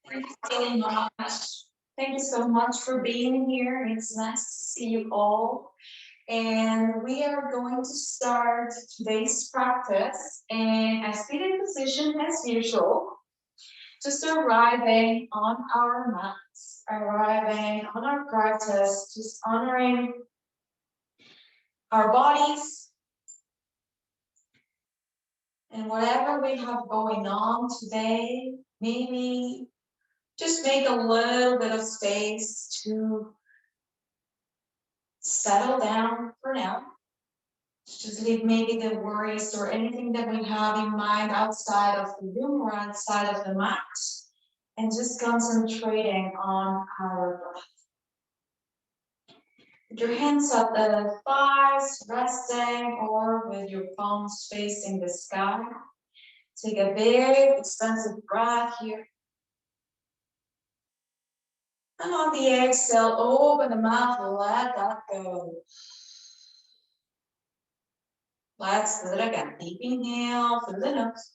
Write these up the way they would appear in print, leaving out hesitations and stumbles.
Thank you so much. Thank you so much for being here. It's nice to see you all. And we are going to start today's practice in a seated position as usual. Just arriving on our mats, arriving on our practice, just honoring our bodies and whatever we have going on today. Maybe just make a little bit of space to settle down for now. Just leave maybe the worries or anything that we have in mind outside of the room or outside of the mat, and just concentrating on our breath. With your hands at the thighs, resting, or with your palms facing the sky. Take a big, expansive breath here. And on the exhale, open the mouth, let that go. Let's do it again. Deep inhale through the nose.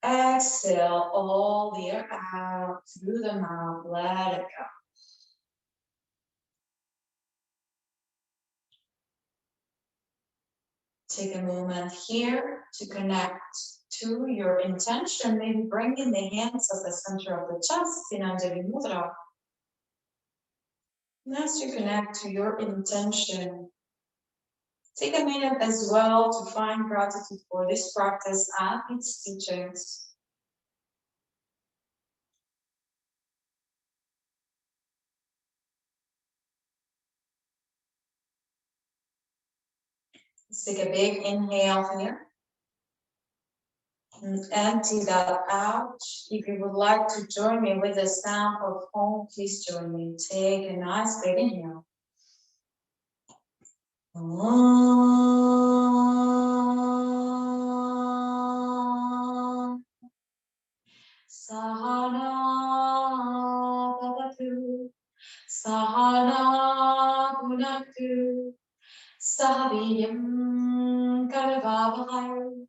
Exhale all the air out through the mouth. Let it go. Take a moment here to connect to your intention. Maybe bringing the hands at the center of the chest in Anjali Mudra. And as you connect to your intention, take a minute as well to find gratitude for this practice and its teachings. Let's take a big inhale here. And empty that out. If you would like to join me with the sound of home, please join me. Take a nice big inhale. Sahana Bhavatu, Sahana Bhunaktu, Sahaviryam Karavavahai.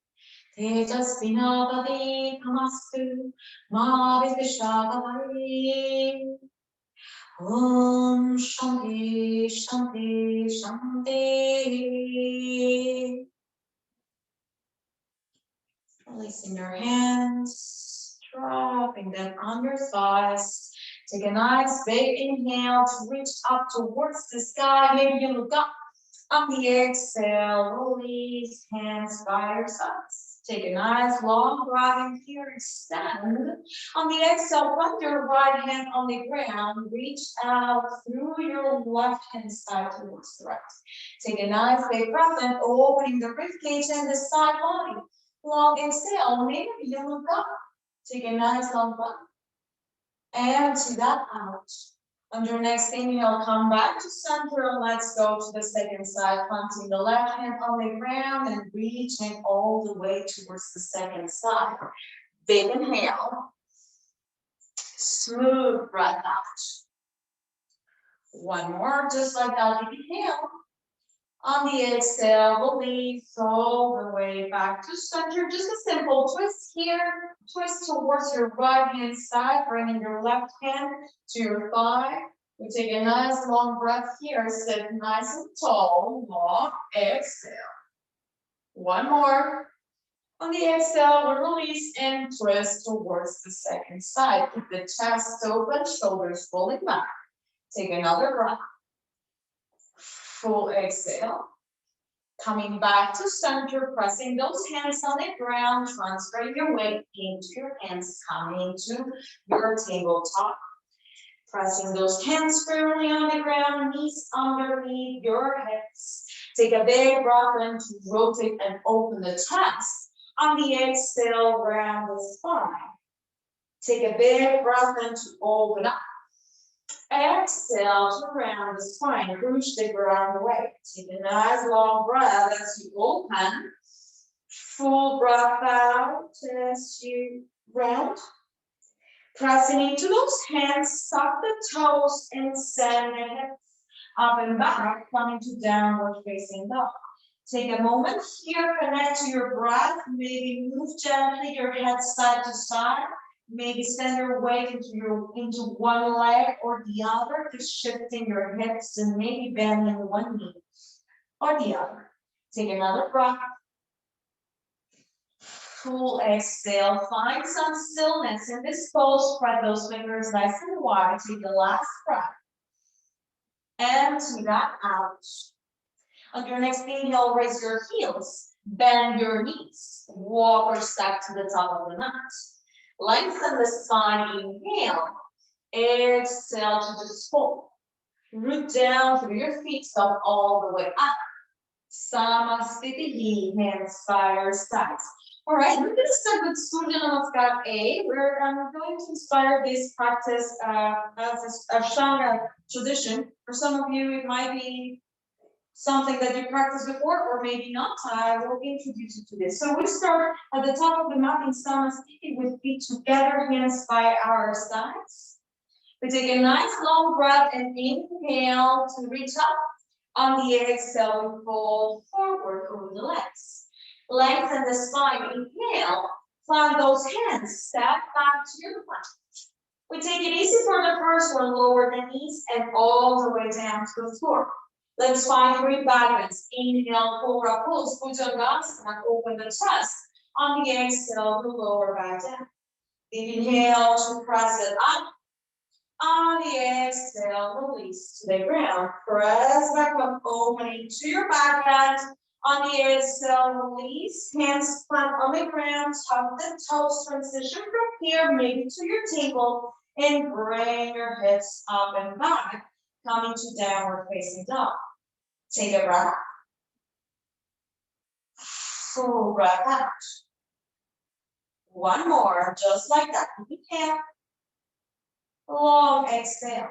Tejasvinavadi Namastu Ma Vishvishavahi. Om Shanti Shanti Shanti. Releasing your hands, dropping them on your thighs. Take a nice big inhale to reach up towards the sky. Maybe you look up. On the exhale, release hands by your sides. Take a nice long breath in here, extend. On the exhale, put your right hand on the ground, reach out through your left hand side towards the right. Take a nice big breath in, opening the ribcage and the side body. Long exhale, maybe you look up. Take a nice long breath. Empty that out. On your next inhale, come back to center and let's go to the second side, planting the left hand on the ground and reaching all the way towards the second side. Big inhale. Smooth breath out. One more, just like that. Big inhale. On the exhale, release all the way back to center. Just a simple twist here. Twist towards your right hand side, bringing your left hand to your thigh. We take a nice long breath here. Sit nice and tall. Long exhale. One more. On the exhale, we release and twist towards the second side. Keep the chest open, shoulders fully back. Take another breath. Full exhale. Coming back to center, pressing those hands on the ground, transferring your weight into your hands, coming to your tabletop. Pressing those hands firmly on the ground, knees underneath your hips. Take a big breath in to rotate and open the chest. On the exhale, round the spine. Take a big breath in to open up. Exhale to round the spine, push the ground away. Take a nice long breath as you open. Full breath out as you round. Pressing into those hands, suck the toes and send the hips up and back, coming to downward facing dog. Take a moment here, connect to your breath. Maybe move gently your head side to side. Maybe send your weight into one leg or the other, just shifting your hips and maybe bending one knee or the other. Take another breath. Full exhale. Find some stillness in this pose. Spread those fingers nice and wide. Take the last breath. Empty that out. On your next inhale, raise your heels. Bend your knees. Walk or step to the top of the mat. Lengthen the spine. Inhale. Exhale to just fold. Root down through your feet. Come all the way up. Samasthiti, hands by your sides. All right, we're going to start with Surya Namaskar A. We're going to inspire this practice as a Ashtanga tradition. For some of you, it might be something that you practiced before, or maybe not. I will introduce you to this. So we start at the top of the mat in Samasthiti with feet together, hands by our sides. We take a nice long breath and inhale to reach up. On the exhale, we fold forward over the legs. Lengthen the spine. Inhale, plant those hands. Step back to your plank. We take it easy for the first one. Lower the knees and all the way down to the floor. Let's find three balance. Inhale, Cobra Pose, Bhujangasana, open the chest. On the exhale, we lower back down. Inhale to press it up. On the exhale, release to the ground. Press back up, opening to your back end. On the exhale, release. Hands plant on the ground. Tuck the toes. Transition from here, maybe to your table. And bring your hips up and back. Coming to downward facing dog. Take a breath. Full breath out. One more, just like that. Inhale. Long exhale.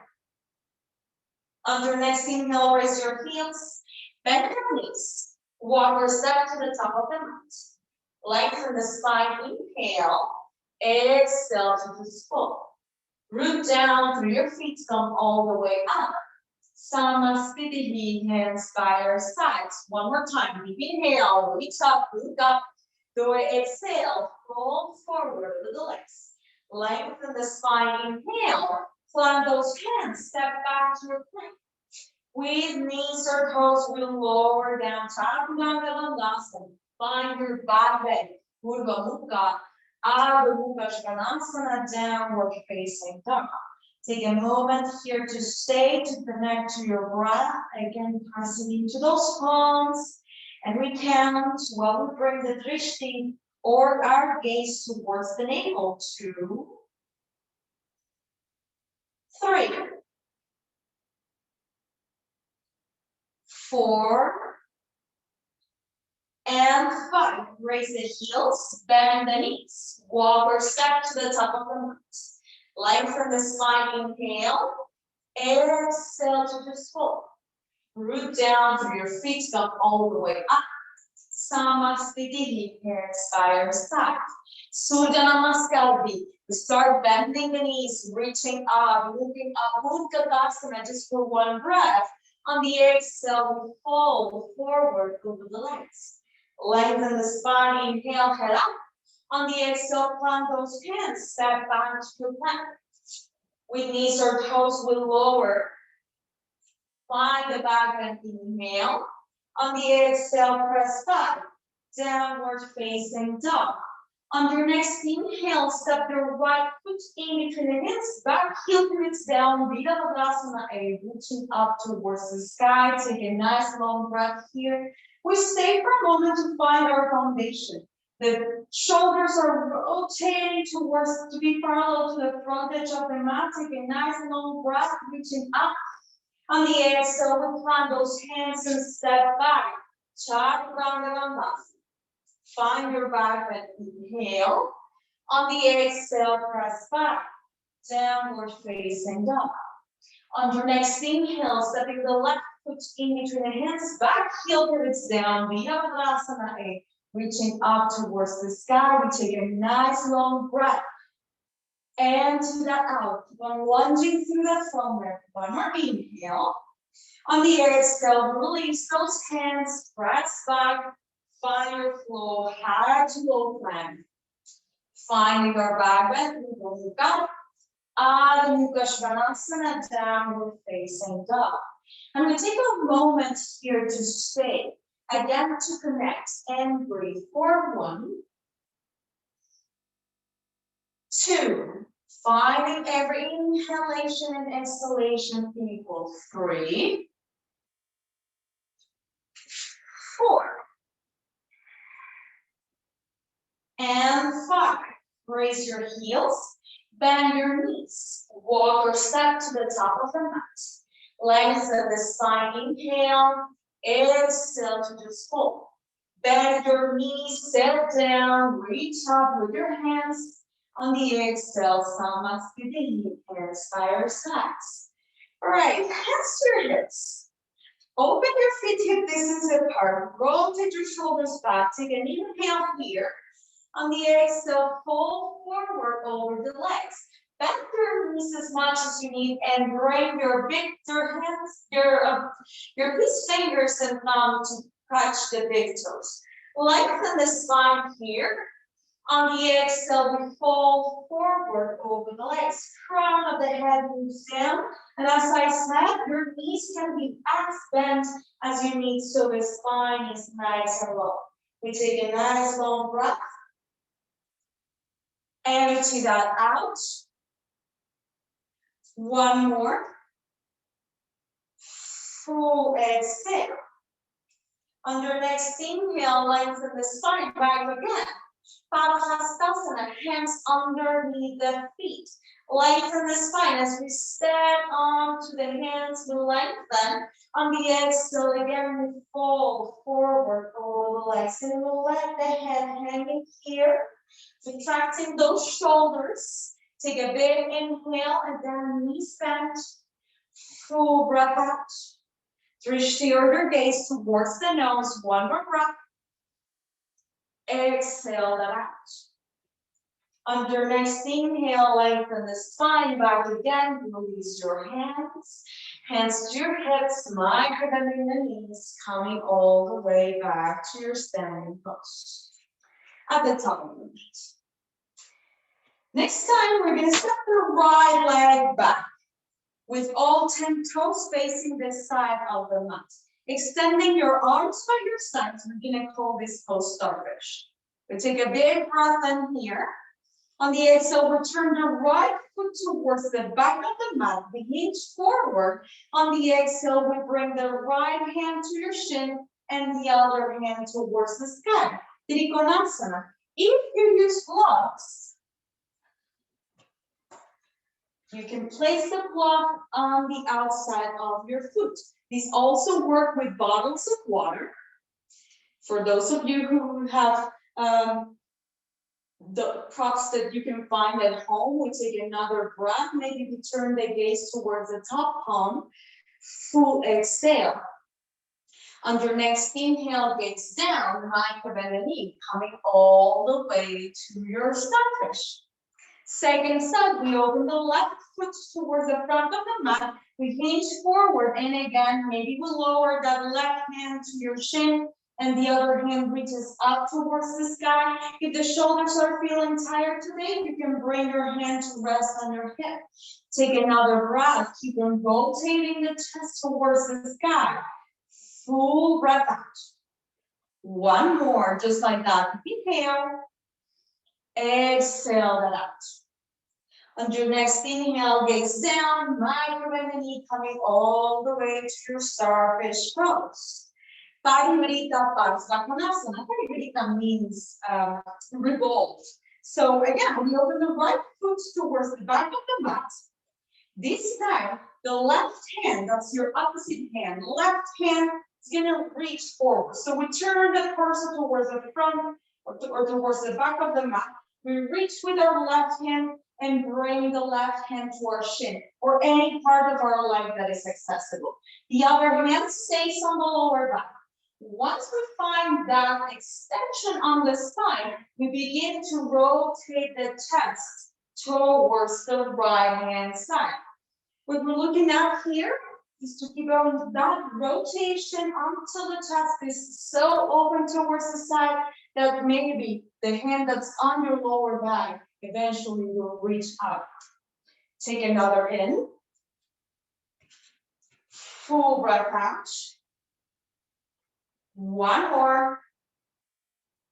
On your next inhale, raise your heels, bend your knees. Walk or step to the top of the mat. Lengthen the spine. Inhale. Exhale to just fold. Root down through your feet. Come all the way up. Samasthiti, hands by your sides. One more time. Deep inhale. Reach up. Look up. Do it. Exhale. Fold forward with the legs. Lengthen the spine. Inhale. Plant those hands. Step back to your plank. With knees or toes, we'll lower down. Chaturanga Dandasana. Find your back bend. Urdhva Mukha. Adho Mukha Svanasana. Downward facing dog. Take a moment here to stay, to connect to your breath. Again, passing into those palms. And we count while we bring the drishti or our gaze towards the navel. 2, 3, 4, and 5. Raise the heels, bend the knees. Walk or step to the top of the mat. Lengthen the spine. Inhale. Exhale to just fold. Root down through your feet. Come all the way up. Samasthiti, hands by your side. Surya Namaskar B. We start bending the knees, reaching up, looking up. Utkatasana just for one breath. On the exhale, we fold forward over the legs. Lengthen the spine. Inhale, head up. On the exhale, plant those hands. Step back to the plank. With knees or toes, we lower. Find the back and inhale. On the exhale, press back. Downward facing dog. On your next inhale, step your right foot in between the hands. Back heel roots down. Virabhadrasana A. Reaching up towards the sky. Take a nice long breath here. We stay for a moment to find our foundation. The shoulders are rotating to be parallel to the front edge of the mat. Take a nice long breath, reaching up. On the exhale, we plant those hands and step back. Chaturanga Dandasana. Find your back and inhale. On the exhale, press back. Downward facing dog. On your next inhale, stepping the left foot in between the hands. Back heel pivots down. Virabhadrasana A. Reaching up towards the sky. We take a nice long breath. And to that out. One lunging through that forward. One more inhale. On the exhale, release those hands, press back, find your flow, high to low plank. Finding your back bend, Mukha, Adho Mukha Svanasana, downward facing dog. I'm going to take a moment here to stay, again to connect and breathe for 1, 2, finding every inhalation and exhalation equal 3, 4, and 5. Raise your heels, bend your knees, walk or step to the top of the mat. Lengthen the spine, inhale, exhale to just fold. Bend your knees, sit down, reach up with your hands. On the exhale, Samasthiti, hands by your sides. All right, hands to your hips. Open your feet hip distance apart. Rotate your shoulders back. Take an inhale here. On the exhale, fold forward over the legs. Bend your knees as much as you need and bring your hands, your fingers and thumb to touch the big toes. Lengthen the spine here. On the exhale, we fold forward over the legs. Crown of the head moves down. And as I said, your knees can be as bent as you need so the spine is nice and low. We take a nice long breath. Empty that out. 1 more. Full exhale. On your next inhale, lengthen the spine back again. Padahastasana, hands underneath the feet. Lengthen the spine as we stand onto the hands, we lengthen. On the exhale, again, we fold forward over the legs and we'll let the head hanging here. Retracting those shoulders. Take a big inhale and then knees bent. Full breath out. Drishti your gaze towards the nose. 1 more breath. Exhale that out. On your next inhale, lengthen the spine back again. Release your hands. Hands to your hips, micro-bending the knees, coming all the way back to your standing pose. At the top of the mat. Next time, we're going to step the right leg back with all 10 toes facing the side of the mat. Extending your arms by your sides, we're going to call this pose starfish. We take a big breath in here. On the exhale, we turn the right foot towards the back of the mat. We hinge forward. On the exhale, we bring the right hand to your shin and the other hand towards the sky. Trikonasana. If you use blocks, you can place the block on the outside of your foot. These also work with bottles of water. For those of you who have the props that you can find at home, we take another breath. Maybe we turn the gaze towards the top palm. Full exhale. On your next inhale, gaze down, micro-bend the knee, coming all the way to your starfish. Second side, we open the left foot towards the front of the mat. We hinge forward, and again, maybe we lower that left hand to your shin, and the other hand reaches up towards the sky. If the shoulders are feeling tired today, you can bring your hand to rest on your hip. Take another breath. Keep on rotating the chest towards the sky. Full breath out. 1 more, just like that. Inhale. Exhale that out. On your next inhale, gaze down, micro-bend the knee, coming all the way to your starfish pose. Parivrita Parsvakonasana. Parivrita means revolt. So again, we open the right foot towards the back of the mat. This time, the left hand, that's your opposite hand, left hand is going to reach forward. So we turn the person towards the front or towards the back of the mat. We reach with our left hand and bring the left hand to our shin or any part of our leg that is accessible. The other hand stays on the lower back. Once we find that extension on the spine, we begin to rotate the chest towards the right hand side. What we're looking at here is to keep going that rotation until the chest is so open towards the side that maybe the hand that's on your lower back eventually will reach up. Take another in. Full breath out. One more.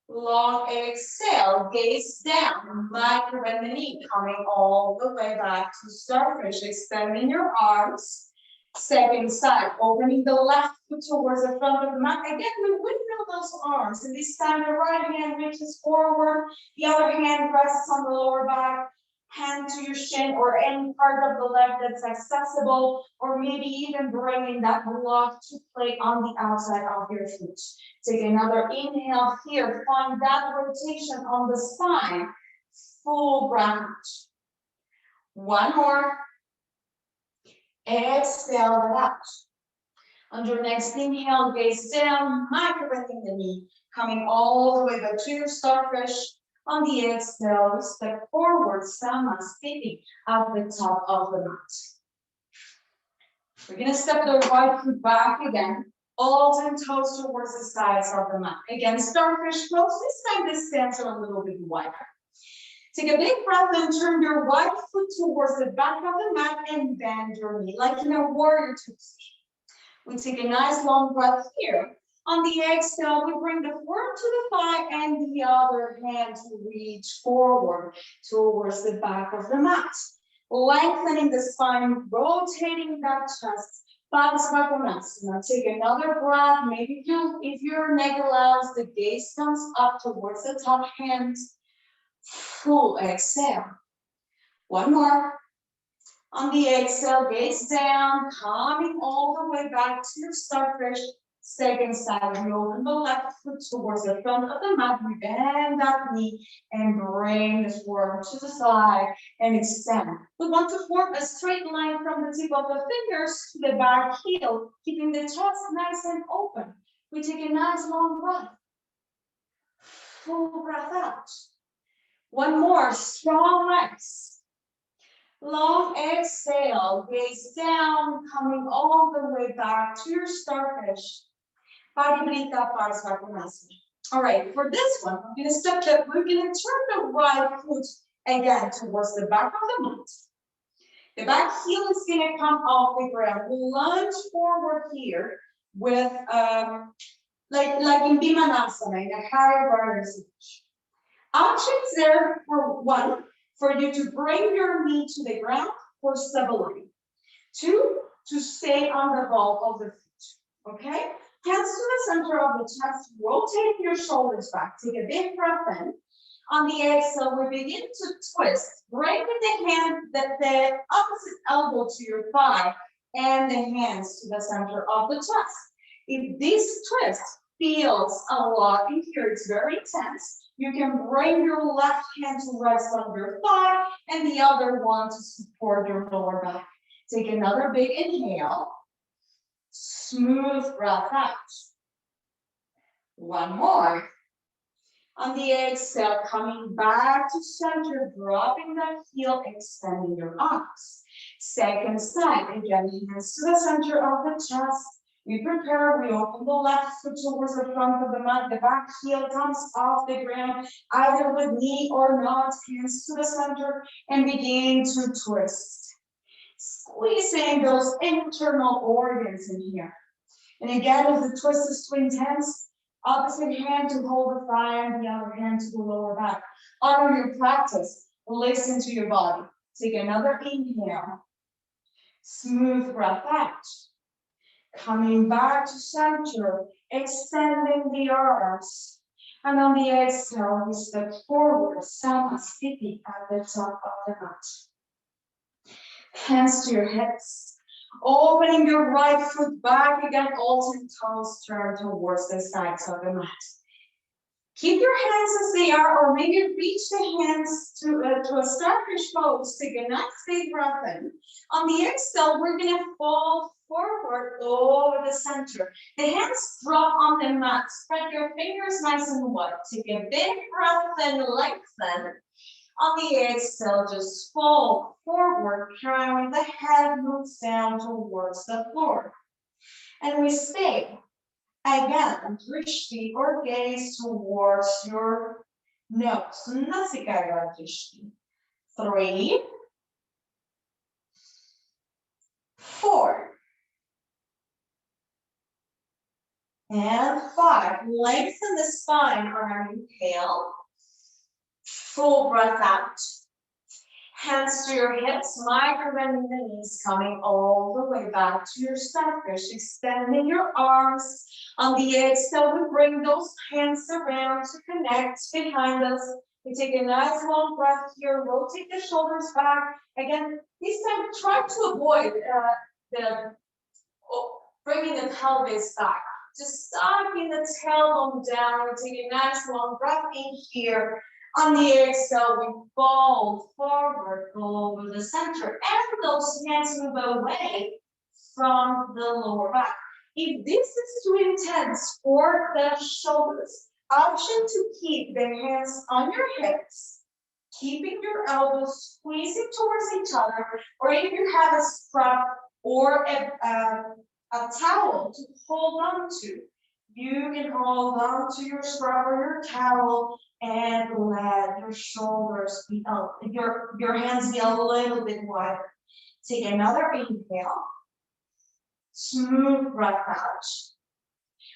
Long exhale, gaze down, micro bend the knee, coming all the way back to starfish, extending your arms. Second side, opening the left foot towards the front of the mat. Again, we windmill those arms, and this time the right hand reaches forward, the other hand rests on the lower back, hand to your shin or any part of the leg that's accessible, or maybe even bringing that block to play on the outside of your foot. Take another inhale here, find that rotation on the spine, full breath out. One more. Exhale it out. On your next inhale, gaze down, micro bending the knee, coming all the way back to your starfish. On the exhale, step forward, Samasthiti at the top of the mat. We're gonna step the right foot back again, all 10 toes towards the sides of the mat. Again, starfish pose, this time the stance are a little bit wider. Take a big breath and turn your right foot towards the back of the mat and bend your knee, like in a warrior two position. We take a nice long breath here. On the exhale, we bring the forearm to the thigh and the other hand to reach forward towards the back of the mat. Lengthening the spine, rotating that chest. Padmasana. Take another breath. Maybe if your neck allows, the gaze comes up towards the top hand. Full exhale. One more. On the exhale, gaze down, coming all the way back to your starfish. Second side, we open the left foot towards the front of the mat. We bend that knee and bring this forearm to the side and extend. We want to form a straight line from the tip of the fingers to the back heel, keeping the chest nice and open. We take a nice long breath. Full breath out. One more, strong legs. Long exhale, gaze down, coming all the way back to your starfish. Parivrita Padmasana. All right, for this one, we're gonna turn the right foot again towards the back of the mat. The back heel is gonna come off the ground. We'll lunge forward here with like in Vimanasana, in a high warrior position. Options there for one, for you to bring your knee to the ground for stability. Two, to stay on the ball of the foot, okay? Hands to the center of the chest, rotate your shoulders back. Take a big breath in. On the exhale, we begin to twist. Bring the hand, the opposite elbow to your thigh and the hands to the center of the chest. If this twist feels a lot in here, it's very intense, you can bring your left hand to rest on your thigh and the other one to support your lower back. Take another big inhale. Smooth breath out. One more. On the exhale, coming back to center, dropping that heel, extending your arms. Second side, again, hands to the center of the chest. We prepare, we open the left foot towards the front of the mat. The back heel comes off the ground, either with knee or not, hands to the center, and begin to twist. Squeezing those internal organs in here. And again, if the twist is too intense, opposite hand to hold the thigh and the other hand to the lower back. Honor your practice. Listen to your body. Take another inhale. Smooth breath out. Coming back to center, extending the arms. And on the exhale, we step forward, Samasthiti at the top of the mat. Hands to your hips. Opening your right foot back again, all 10 toes turn towards the sides of the mat. Keep your hands as they are, or maybe reach the hands to a starfish pose. Take a nice big breath in. On the exhale, we're gonna fall forward over the center. The hands drop on the mat. Spread your fingers nice and wide. Take a big breath and lengthen. On the exhale, just fold forward, carrying the head moves down towards the floor. And we stay. Again, drishti or gaze towards your nose. Nasikara drishti. 3, 4, and 5. Lengthen the spine on our inhale. Full breath out. Hands to your hips, micro-bending the knees, coming all the way back to your starfish, extending your arms. On the exhale, we bring those hands around to connect behind us. We take a nice long breath here, rotate the shoulders back. Again, this time try to avoid bringing the pelvis back. Just sucking the tailbone down. We take a nice long breath in here. On the exhale, we fold forward, go over the center, and those hands move away from the lower back. If this is too intense for the shoulders, option to keep the hands on your hips, keeping your elbows squeezing towards each other, or if you have a strap or a towel to hold on to, you can hold on to your strap or your towel and let your shoulders be up, your hands be a little bit wider. Take another inhale. Smooth breath out.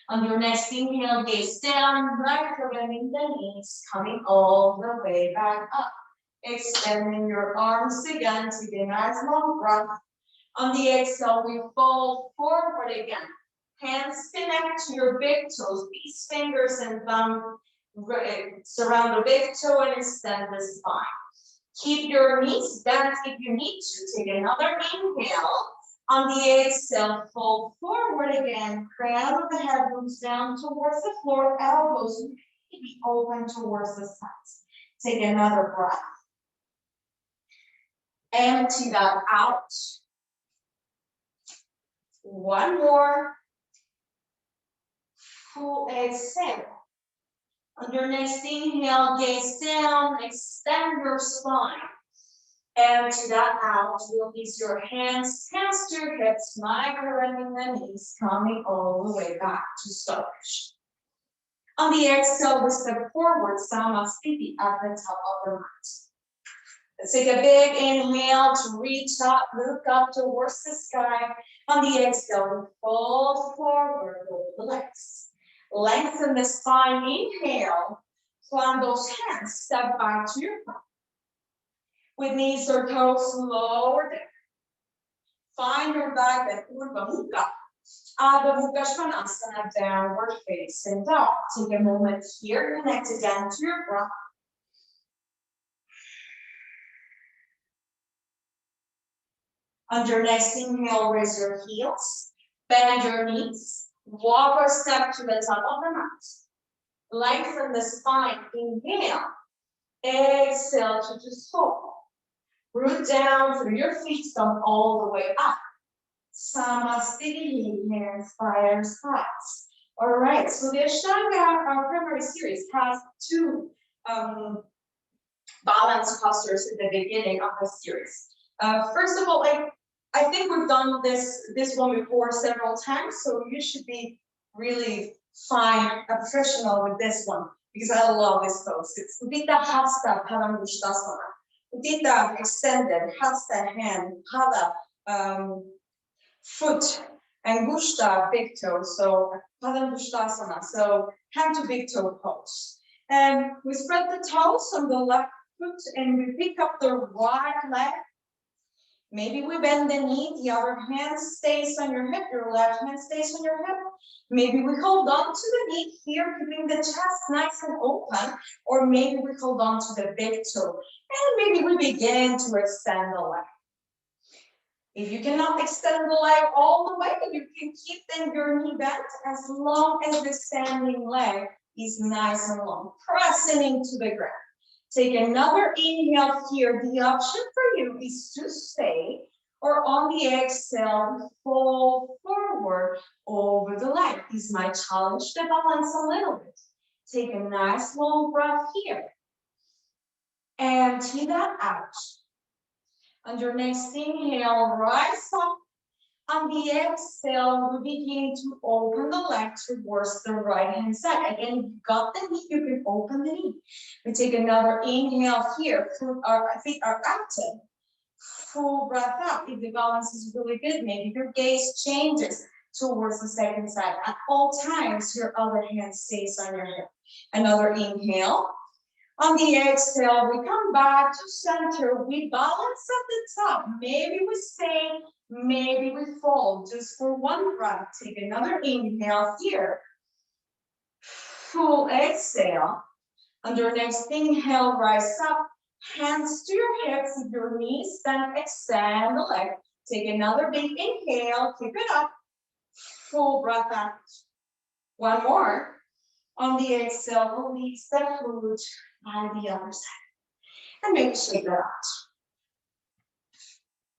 On your next inhale, gaze down, micro-bending the knees, coming all the way back up. Extending your arms again, take a nice long breath. On the exhale, we fold forward again. Hands connect to your big toes. These fingers and thumb surround the big toe and extend the spine. Keep your knees bent if you need to. Take another inhale. On the exhale, fold forward again. Crown of the head moves down towards the floor. Elbows may be open towards the sides. Take another breath. Empty that out. One more. Full exhale. On your next inhale, gaze down, extend your spine. Empty that out. Release your hands to your hips, micro-bending the knees, coming all the way back to starfish. On the exhale, we step forward, Samasthiti at the top of the mat. Let's take a big inhale to reach up, look up towards the sky. On the exhale, we fold forward over the legs. Lengthen the spine, inhale. Plant those hands, step back to your front. With knees or toes lower down. Find your back at Urdhva Mukha. Adho Mukha Svanasana, downward facing dog. Take a moment here, connect again to your breath. On your next inhale, raise your heels, bend your knees, walk or step to the top of the mat. Lengthen the spine, inhale. Exhale to just fold. Root down through your feet, come all the way up. Samasthiti, hands by your sides. All right, so the Ashtanga, our primary series, has two balance postures at the beginning of the series. First of all, I think we've done this one before several times, so you should be really fine, a professional with this one, because I love this pose. It's Utthita Hasta Padangusthasana. Utthita extended, Hasta hand, Pada foot, and Gushta big toe, so Padangusthasana, so hand to big toe pose. And we spread the toes on the left foot and we pick up the right leg. Maybe we bend the knee, the other hand stays on your hip, your left hand stays on your hip. Maybe we hold on to the knee here, keeping the chest nice and open, or maybe we hold on to the big toe. And maybe we begin to extend the leg. If you cannot extend the leg all the way, you can keep then your knee bent as long as the standing leg is nice and long, pressing into the ground. Take another inhale here. The option for you is to stay, or on the exhale, fold forward over the leg. This might challenge the balance a little bit. Take a nice long breath here. Empty that out. On your next inhale, rise up. On the exhale, we begin to open the leg towards the right hand side. Again, if you got the knee, you can open the knee. We take another inhale here. Our feet are active. Full breath up. If the balance is really good, maybe your gaze changes towards the second side. At all times, your other hand stays on your hip. Another inhale. On the exhale, we come back to center. We balance at the top. Maybe we stay, maybe we fall. Just for one breath, take another inhale here. Full exhale. On your next inhale, rise up. Hands to your hips. If your knees bend, extend the leg. Take another big inhale. Keep it up. Full breath out. One more. On the exhale, release the foot on the other side. And maybe shake that out.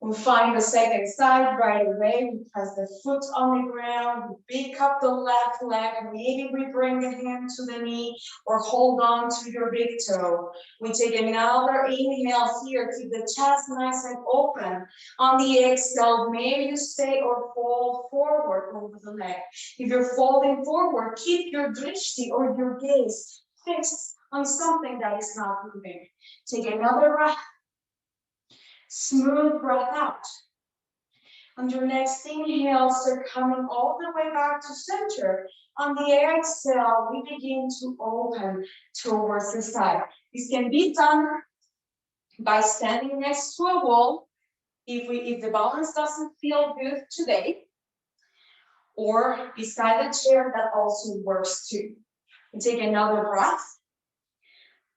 We'll find the second side right away. We press the foot on the ground. We pick up the left leg. Maybe we bring the hand to the knee or hold on to your big toe. We take another inhale here. Keep the chest nice and open. On the exhale, maybe you stay or fall forward over the leg. If you're falling forward, keep your drishti or your gaze fixed on something that is not moving. Take another breath. Smooth breath out. On your next inhale, start coming all the way back to center. On the exhale, we begin to open towards the side. This can be done by standing next to a wall if the balance doesn't feel good today, or beside the chair, that also works too. We take another breath.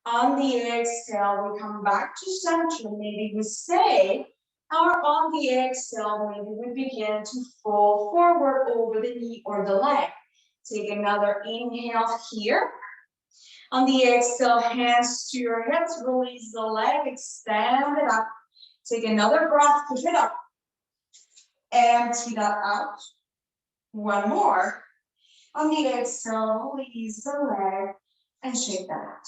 On the exhale, we come back to center. Maybe we stay, or on the exhale, maybe we begin to fall forward over the knee or the leg. Take another inhale here. On the exhale, hands to your hips, release the leg, extend it up. Take another breath, push it up. Empty that out. One more. On the exhale, release the leg and shake that out.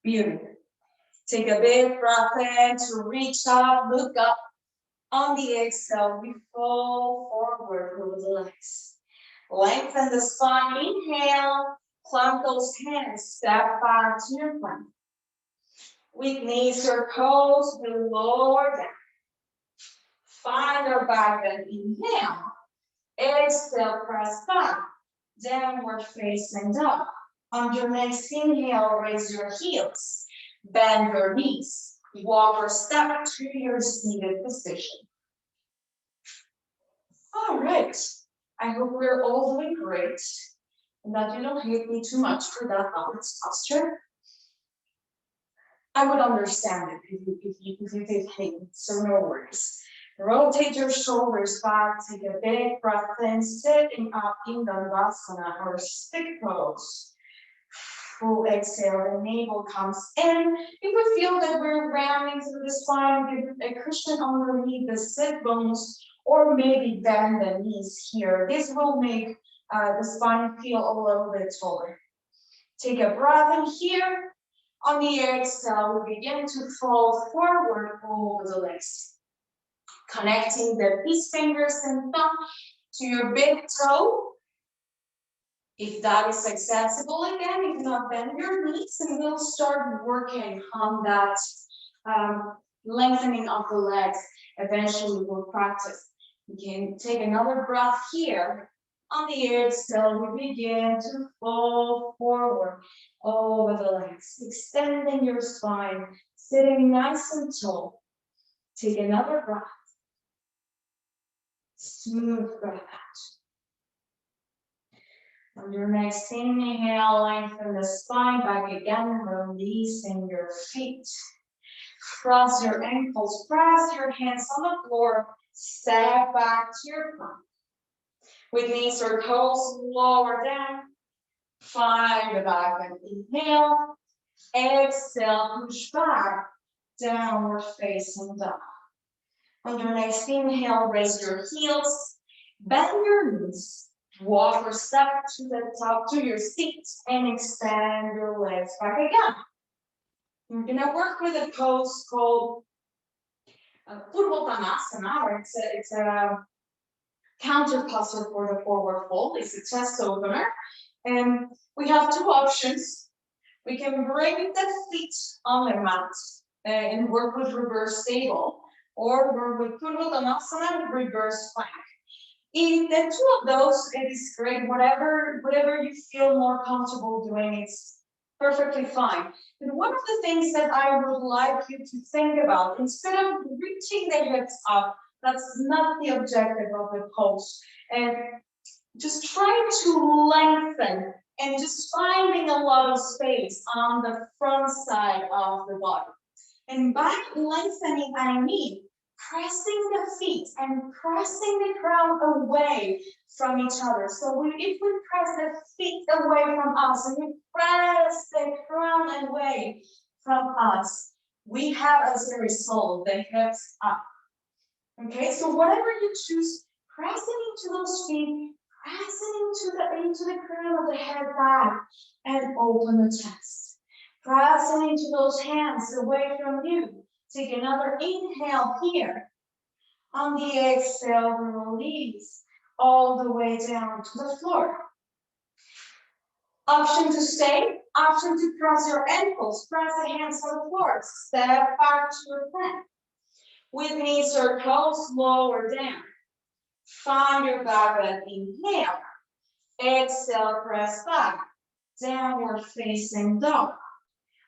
Beautiful. Take a big breath in to reach up, look up. On the exhale, we fall forward over the legs. Lengthen the spine. Inhale, plant those hands, step back to your plank. With knees or toes, we lower down. Find our back bend. Inhale. Exhale, press back. Downward facing dog. On your next inhale, raise your heels. Bend your knees. Walk or step to your seated position. All right. I hope we're all doing great and that you don't hate me too much for that balanced posture. I would understand it if you did hate me, so no worries. Rotate your shoulders back, take a big breath in, sitting up in Dandasana or stick pose. Full exhale, the navel comes in. If we feel that we're rounding through the spine, give a cushion underneath the sit bones, or maybe bend the knees here. This will make the spine feel a little bit taller. Take a breath in here. On the exhale, we begin to fall forward over the legs. Connecting the peace fingers and thumb to your big toe. If that is accessible again, if not, bend your knees and we'll start working on that lengthening of the legs. Eventually we'll practice. We can take another breath here. On the exhale, we begin to fall forward over the legs, extending your spine, sitting nice and tall. Take another breath. Smooth breath out. On your next inhale, lengthen the spine back again, releasing your feet. Cross your ankles, press your hands on the floor, step back to your plank. With knees or toes, lower down. Find the back and inhale. Exhale, push back, downward facing dog. On your next inhale, raise your heels, bend your knees, walk or step to the top to your seat, and extend your legs back again. We're gonna work with a pose called Purvottanasana, or it's a counter posture for the forward fold. It's a chest opener. And we have two options. We can bring the feet on the mat and work with reverse table, or work with Purvottanasana, reverse plank. In the two of those, it is great. Whatever you feel more comfortable doing, it's perfectly fine. But one of the things that I would like you to think about, instead of reaching the hips up, that's not the objective of the pose. And just try to lengthen and just finding a lot of space on the front side of the body. And by lengthening, I mean pressing the feet and pressing the ground away from each other. So if we press the feet away from us and we press the ground away from us, we have as a result the hips up. Okay, so whatever you choose, pressing into those feet, pressing into the crown of the head back, and open the chest. Pressing into those hands away from you. Take another inhale here. On the exhale, release all the way down to the floor. Option to stay, option to cross your ankles, press the hands on the floor, step back to your plank. With knee circles, lower down. Find your back bend, inhale. Exhale, press back. Downward facing dog.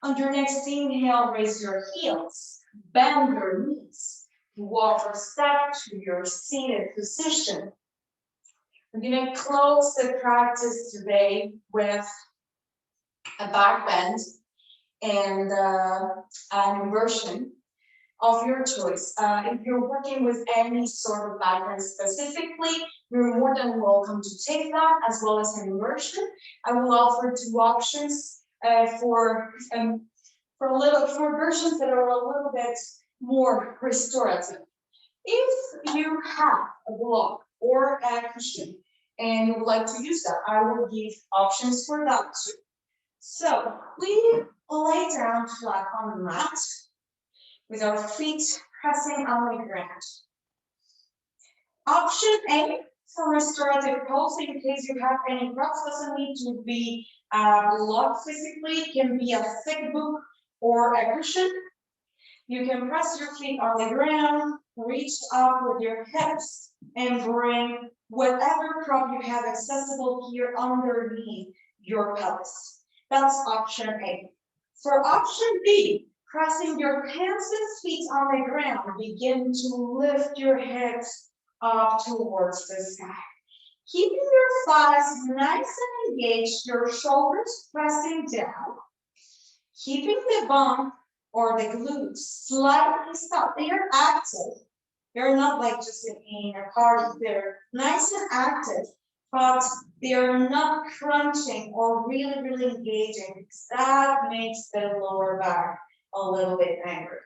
On your next inhale, raise your heels. Bend your knees. Walk or step to your seated position. We're going to close the practice today with a back bend and an inversion of your choice. If you're working with any sort of back bend specifically, you're more than welcome to take that, as well as an inversion. I will offer two options for versions that are a little bit more restorative. If you have a block or a cushion and you would like to use that, I will give options for that too. So we lay down flat on the mat with our feet pressing on the ground. Option A for restorative pose, in case you have any props, doesn't need to be blocked physically, it can be a thick book or a cushion. You can press your feet on the ground, reach up with your hips, and bring whatever prop you have accessible here underneath your pelvis. That's option A. For option B, pressing your hands and feet on the ground, begin to lift your hips up towards the sky. Keeping your thighs nice and engaged, your shoulders pressing down. Keeping the bump or the glutes slightly stopped. They are active. They're not like just in a party. They're nice and active, but they're not crunching or really, really engaging, because that makes the lower back a little bit angry.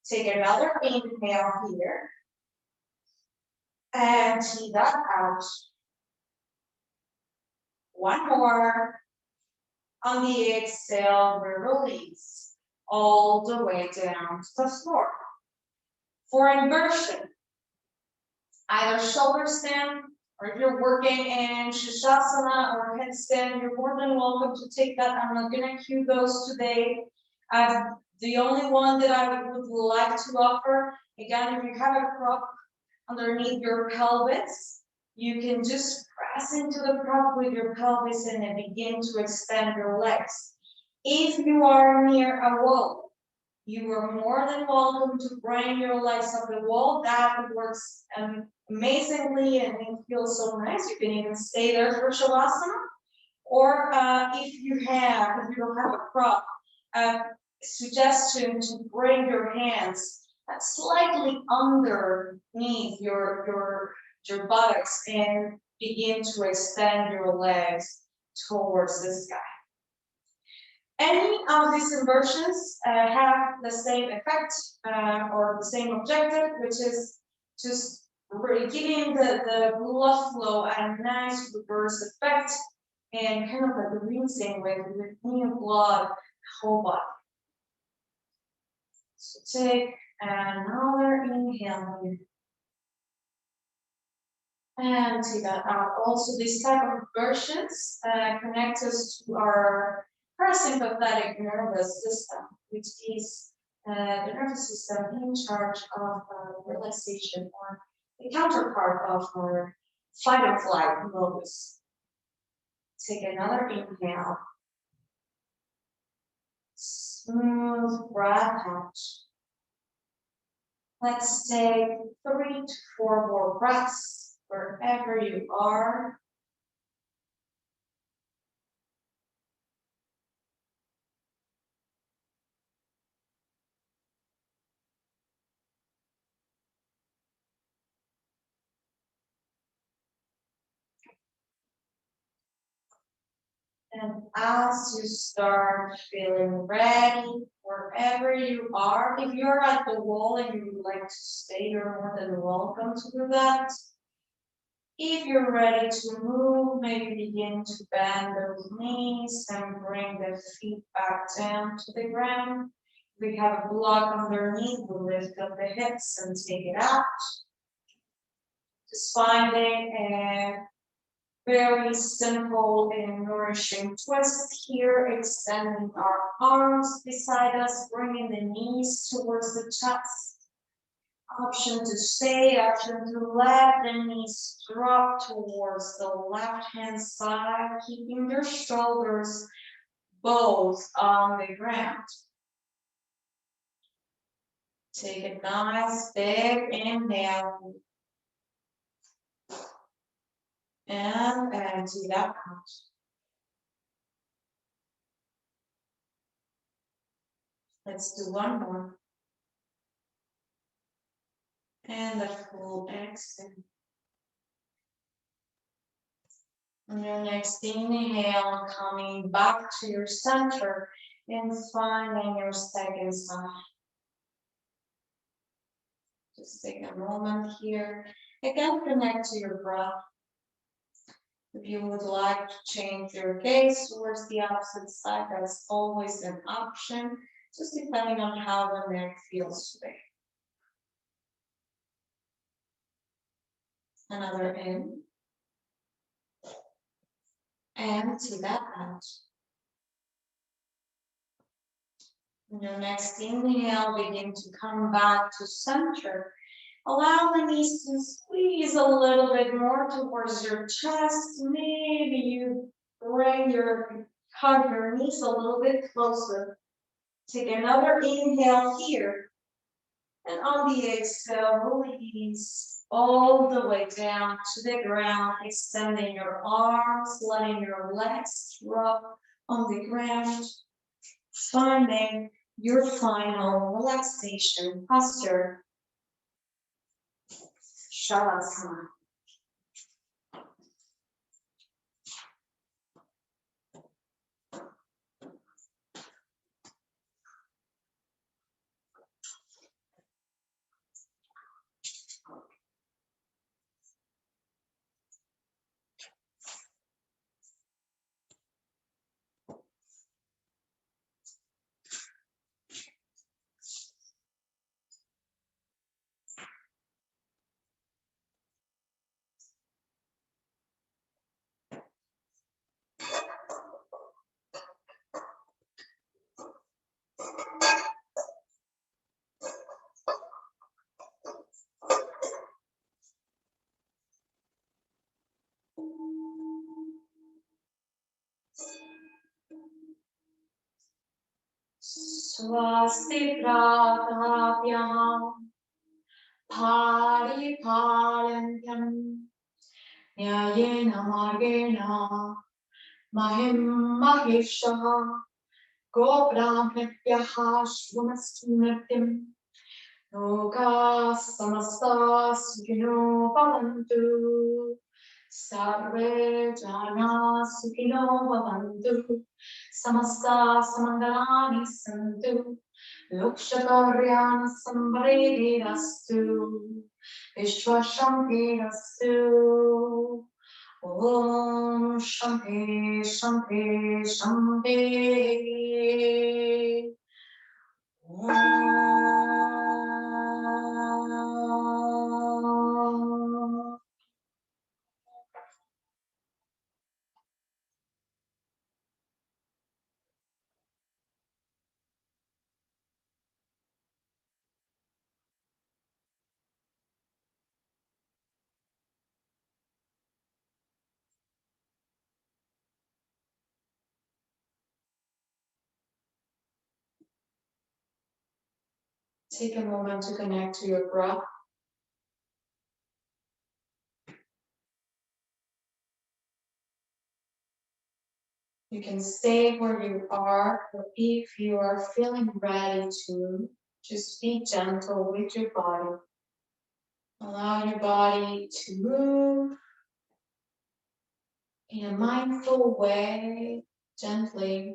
Take another inhale here. And see that out. One more. On the exhale, we release all the way down to the floor. For inversion, either shoulder stand, or if you're working in Shasana or headstand, you're more than welcome to take that. I'm not going to cue those today. The only one that I would like to offer, again, if you have a prop underneath your pelvis, you can just press into the prop with your pelvis and then begin to extend your legs. If you are near a wall, you are more than welcome to bring your legs up the wall. That works amazingly and it feels so nice. You can even stay there for Shavasana. Or if you don't have a prop, suggestion to bring your hands slightly underneath your buttocks and begin to extend your legs towards the sky. Any of these inversions have the same effect or the same objective, which is just giving the blood flow a nice reverse effect and kind of like rinsing with new blood the whole body. So take another inhale here. And take that out. Also, this type of versions connect us to our parasympathetic nervous system, which is the nervous system in charge of relaxation, or the counterpart of our fight or flight modus. Take another inhale. Smooth breath out. Let's take 3 to 4 more breaths wherever you are. And as you start feeling ready, wherever you are, if you're at the wall and you would like to stay, you're more than welcome to do that. If you're ready to move, maybe begin to bend those knees and bring the feet back down to the ground. We have a block underneath, we'll lift up the hips and take it out. Just finding a very simple and nourishing twist here, extending our arms beside us, bringing the knees towards the chest. Option to stay, option to let the knees drop towards the left-hand side, keeping your shoulders both on the ground. Take a nice big inhale. And empty that out. Let's do one more. And a full exhale. On your next inhale, coming back to your center and finding your second side. Just take a moment here. Again, connect to your breath. If you would like to change your gaze towards the opposite side, that's always an option, just depending on how the neck feels today. Another in. Empty that out. On your next inhale, begin to come back to center. Allow the knees to squeeze a little bit more towards your chest. Maybe you bring hug your knees a little bit closer. Take another inhale here. And on the exhale, release all the way down to the ground, extending your arms, letting your legs drop on the ground, finding your final relaxation posture. Shavasana. Swasti Pratavyam Paripalantam Nyayena Margena Mahim Mahisha Gobrahmnebhyaha Shvunastunitim Loka Samasta Sukhino Bhavantu Sarve Jana Sukhino Bhavantu Samasta Samangalani Santu Lokshakaryana Samvaredi Rastu Vishwashanti Rastu Om Shanti Shanti Shanti Take a moment to connect to your breath. You can stay where you are, or if you are feeling ready to, just be gentle with your body. Allow your body to move in a mindful way, gently,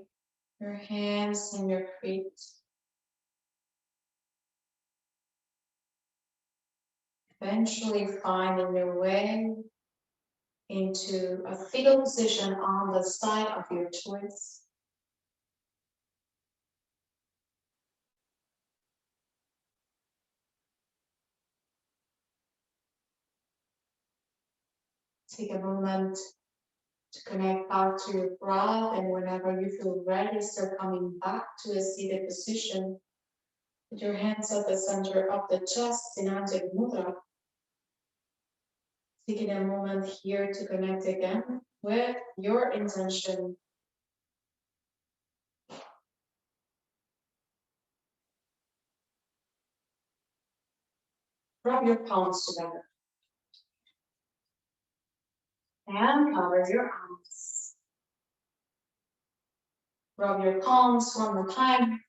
your hands and your feet. Eventually finding your way into a fetal position on the side of your choice. Take a moment to connect back to your breath, and whenever you feel ready, start coming back to a seated position. Put your hands at the center of the chest in Anjali Mudra. Taking a moment here to connect again with your intention. Rub your palms together. And cover your eyes. Rub your palms one more time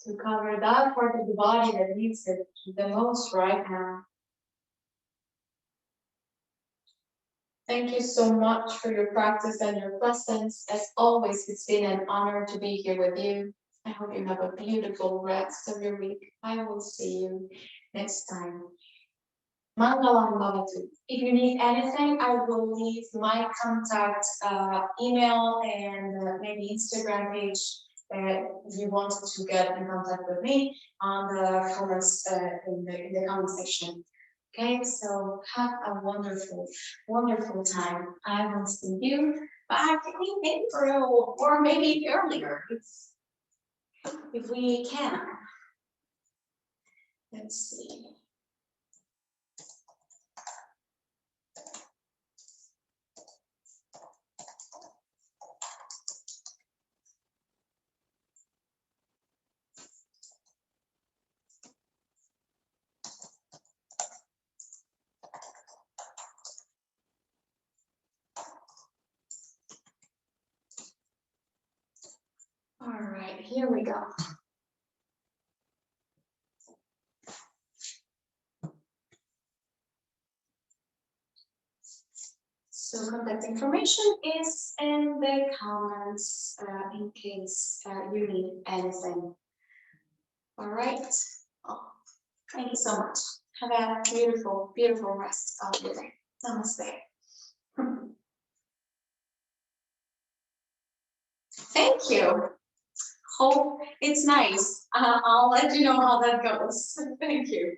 to cover that part of the body that needs it the most right now. Thank you so much for your practice and your presence. As always, it's been an honor to be here with you. I hope you have a beautiful rest of your week. I will see you next time. Mangalam Bhavatu. If you need anything, I will leave my contact email and maybe Instagram page if you wanted to get in contact with me on the comments in the comment section. Okay, so have a wonderful, wonderful time. I will see you back in April or maybe earlier if we can. Let's see. All right, here we go. So contact information is in the comments in case you need anything. All right. Oh, thank you so much. Have a beautiful, beautiful rest of your day. Namaste. Thank you. Hope it's nice. I'll let you know how that goes. Thank you.